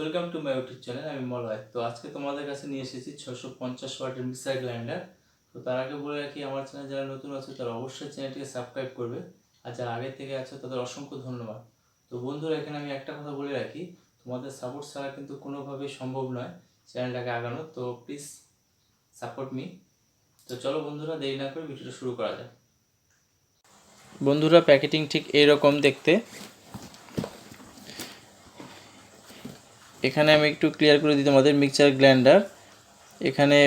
Welcome to my YouTube channel. আমি মলয়। তো আজকে তোমাদের কাছে নিয়ে এসেছি 650 ওয়াটের মিক্সার গ্রাইন্ডার। তো তার আগে বলে রাখি, আমার চ্যানেল যারা নতুন আছে তারা অবশ্যই চ্যানেলটিকে সাবস্ক্রাইব করবে, আর যারা আগে থেকে আছে তাদের অসংখ্য ধন্যবাদ। তো বন্ধুরা, এখানে আমি একটা কথা বলে রাখি, তোমাদের সাপোর্ট ছাড়া কিন্তু কোনোভাবেই সম্ভব নয় চ্যানেলটাকে আগানো। তো প্লিজ সাপোর্ট মি। তো চলো বন্ধুরা, দেরি না করে ভিডিওটা শুরু করা যায়। বন্ধুরা, প্যাকেটিং ঠিক এইরকম দেখতে। এখানে আমি একটু ক্লিয়ার করে দিই তোমাদের, মিক্সচার গ্রাইন্ডার এখানে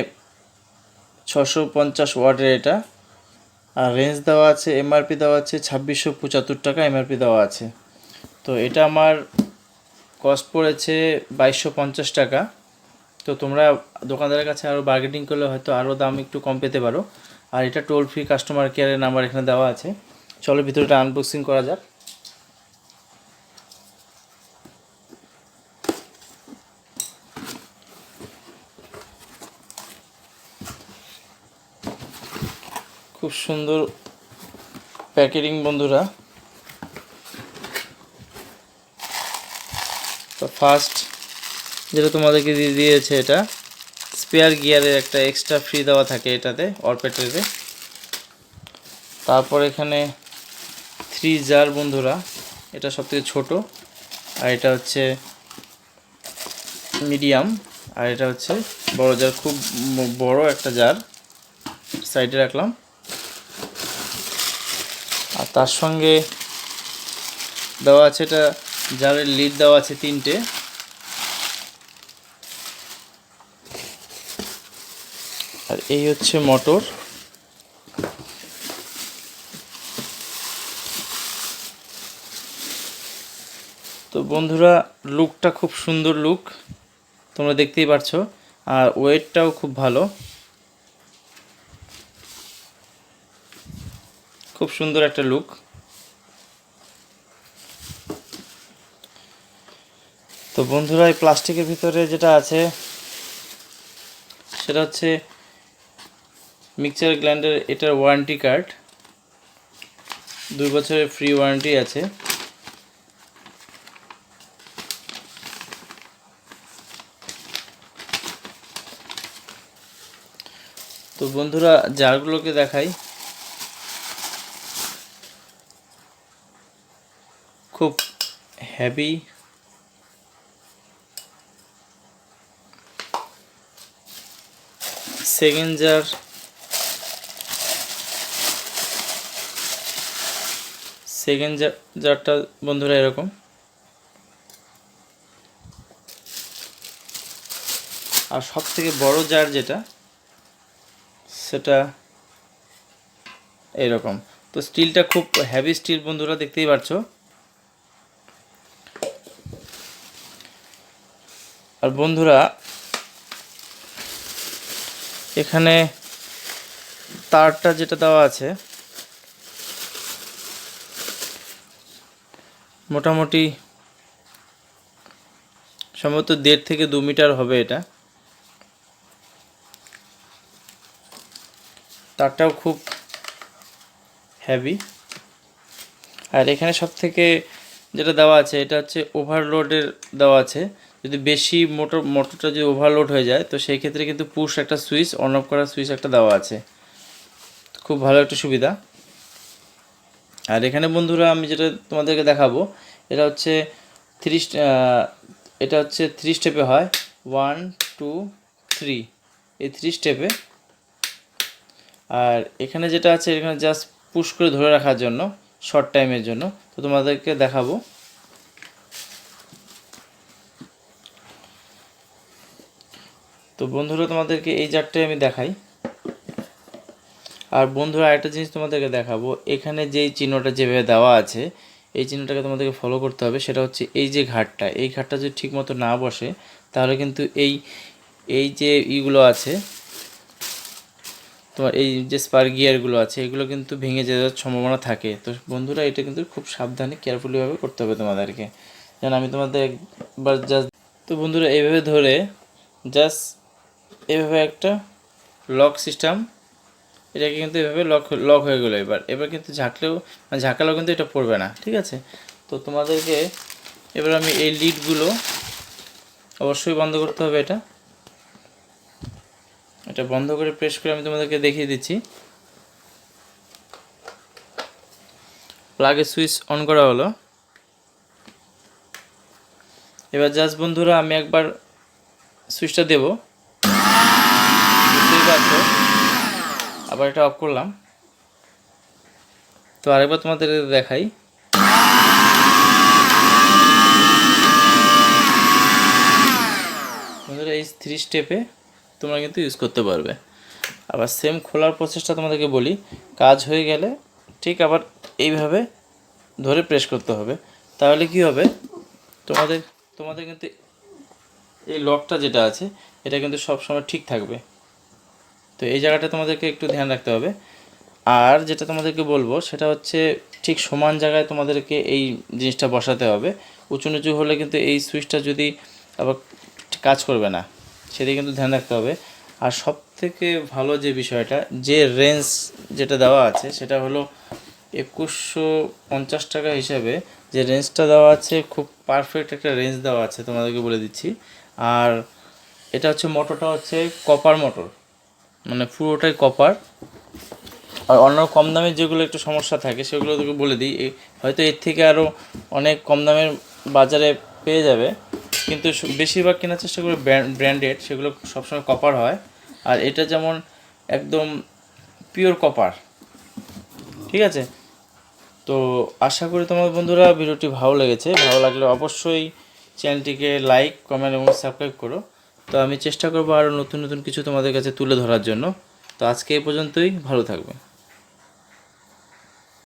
650 ওয়াটের এটা, আর রেঞ্জ দেওয়া আছে, এমআরপি দেওয়া আছে 2675 টাকা এমআরপি দেওয়া আছে। তো এটা আমার কস্ট পড়েছে 2250 টাকা। তো তোমরা দোকানদারের কাছে আরও বার্গেনিং করলে হয়তো আরও দাম একটু কম পেতে পারো। আর এটা টোল ফ্রি কাস্টমার কেয়ারের নাম্বার এখানে দেওয়া আছে। চলো ভিতরটা আনবক্সিং করা যাক। খুব সুন্দর প্যাকেটিং বন্ধুরা। তো ফার্স্ট যেটা তোমাদেরকে দিয়ে দিয়েছে, এটা স্পেয়ার গিয়ারের একটা এক্সট্রা ফ্রি দেওয়া থাকে এটাতে, অরপ্যাটেতে। তারপর এখানে 3 জার বন্ধুরা, এটা সবথেকে ছোট, আর এটা হচ্ছে মিডিয়াম, আর এটা হচ্ছে বড় জার। খুব বড় একটা জার সাইডে রাখলাম। আর তার সঙ্গে দেওয়া আছে, এটা জারের লিড দেওয়া আছে 3টে। আর এই হচ্ছে মোটর। তো বন্ধুরা, লুকটা খুব সুন্দর লুক, তোমরা দেখতেই পারছো। আর ওয়েটটাও খুব ভালো, খুব সুন্দর একটা লুক। তো বন্ধুরা, এই প্লাস্টিকের ভিতরে যেটা আছে সেটা হচ্ছে মিক্সচার গ্রাইন্ডার, এটার ওয়ারেন্টি কার্ড, 2 বছরের ফ্রি ওয়ারেন্টি আছে। তো বন্ধুরা, জারগুলোকে দেখাই। খুব হেভি, সেকেন্ড জারটা বন্ধুরা এরকম। আর সব থেকে বড় জার যেটা, সেটা এরকম। তো স্টিলটা খুব হেভি স্টিল বন্ধুরা, দেখতেই পারছো। আর বন্ধুরা, এখানে তারটা যেটা দেওয়া আছে, মোটামুটি সম্ভবত 1.5 থেকে 2 মিটার হবে এটা। তারটাও খুব হেভি। আর এখানে সব থেকে যেটা দেওয়া আছে, এটা হচ্ছে ওভারলোডের দেওয়া আছে। যদি বেশি মোটরটা যদি ওভারলোড হয়ে যায়, তো সেই ক্ষেত্রে কিন্তু পুশ একটা সুইচ, অন অফ করার সুইচ একটা দেওয়া আছে। খুব ভালো একটা সুবিধা। আর এখানে বন্ধুরা, আমি যেটা তোমাদেরকে দেখাবো, এটা হচ্ছে 3 স্টেপে হয়, 1 2 3, এই 3 স্টেপে। আর এখানে যেটা আছে, এখানে জাস্ট পুশ করে ধরে রাখার জন্য, শর্ট টাইমের জন্য। তো তোমাদেরকে দেখাবো। তো বন্ধুরা, তোমাদেরকে এই জারটাই আমি দেখাই। আর বন্ধুরা, আরেকটা জিনিস তোমাদেরকে দেখাবো। এখানে যেই চিহ্নটা যেভাবে দেওয়া আছে, এই চিহ্নটাকে তোমাদেরকে ফলো করতে হবে। সেটা হচ্ছে এই যে ঘাটটা, এই ঘাটটা যদি ঠিকমতো না বসে, তাহলে কিন্তু এই যে ইগুলো আছে তোমার, এই যে স্পার গিয়ারগুলো আছে, এগুলো কিন্তু ভেঙে যাওয়ার সম্ভাবনা থাকে। তো বন্ধুরা, এটা কিন্তু খুব সাবধানে কেয়ারফুলিভাবে করতে হবে তোমাদেরকে। যেন আমি তোমাদের একবার জাস্ট, তো বন্ধুরা, এইভাবে ধরে জাস্ট এভাবে একটা লক সিস্টেম, এটাকে কিন্তু এভাবে লক হয়ে গেলো। এবার কিন্তু ঝাঁকালেও কিন্তু এটা পড়বে না, ঠিক আছে। তো তোমাদেরকে এবার আমি এই লিডগুলো অবশ্যই বন্ধ করতে হবে এটা। এটা বন্ধ করে প্রেস করে আমি তোমাদেরকে দেখিয়ে দিচ্ছি। প্লাগের সুইচ অন করা হলো। এবার জাস্ট বন্ধুরা আমি একবার সুইচটা দেব, বুঝতেই পারছো। আবার এটা অফ করলাম। তো আরেকবার তোমাদের দেখাই। বন্ধুরা এই 3 স্টেপে তোমরা কিন্তু ইউজ করতে পারবে। আবার সেম খোলার প্রসেসটা তোমাদেরকে বলি। কাজ হয়ে গেলে ঠিক আবার এইভাবে ধরে প্রেস করতে হবে, তাহলে কি হবে, তোমাদের তোমাদের কিন্তু এই লকটা যেটা আছে এটা কিন্তু সব সময় ঠিক থাকবে। তো এই জায়গাটা তোমাদেরকে একটু ধ্যান রাখতে হবে। আর যেটা তোমাদেরকে বলবো সেটা হচ্ছে ঠিক সমান জায়গায় তোমাদেরকে এই জিনিসটা বসাতে হবে। উঁচু নিচু হলে কিন্তু এই সুইচটা যদি আবার কাজ করবে না, সেদিকে কিন্তু ধ্যান রাখতে হবে। আর সব থেকে ভালো যে বিষয়টা, যে রেঞ্জ যেটা দেওয়া আছে সেটা হলো 2150 টাকা হিসাবে যে রেঞ্জটা দেওয়া আছে, খুব পারফেক্ট একটা রেঞ্জ দেওয়া আছে, তোমাদেরকে বলে দিচ্ছি। আর এটা হচ্ছে মোটরটা হচ্ছে কপার মোটর, মানে পুরোটাই কপার। আর অন্য কম দামের যেগুলো একটু সমস্যা থাকে সেগুলো তোকে বলে দিই, হয়তো এর থেকে আরও অনেক কম দামের বাজারে পেয়ে যাবে, কিন্তু বেশিরভাগ কেনার চেষ্টা করে ব্র্যান্ডেড, সেগুলো সবসময় কপার হয়। আর এটা যেমন একদম পিওর কপার, ঠিক আছে। তো আশা করি তোমার বন্ধুরা ভিডিওটি ভালো লেগেছে। ভালো লাগলে অবশ্যই চ্যানেলটিকে লাইক, কমেন্ট এবং সাবস্ক্রাইব করো। তো আমি চেষ্টা করবো আরও নতুন নতুন কিছু তোমাদের কাছে তুলে ধরার জন্য। তো আজকে এই পর্যন্তই, ভালো থাকবে।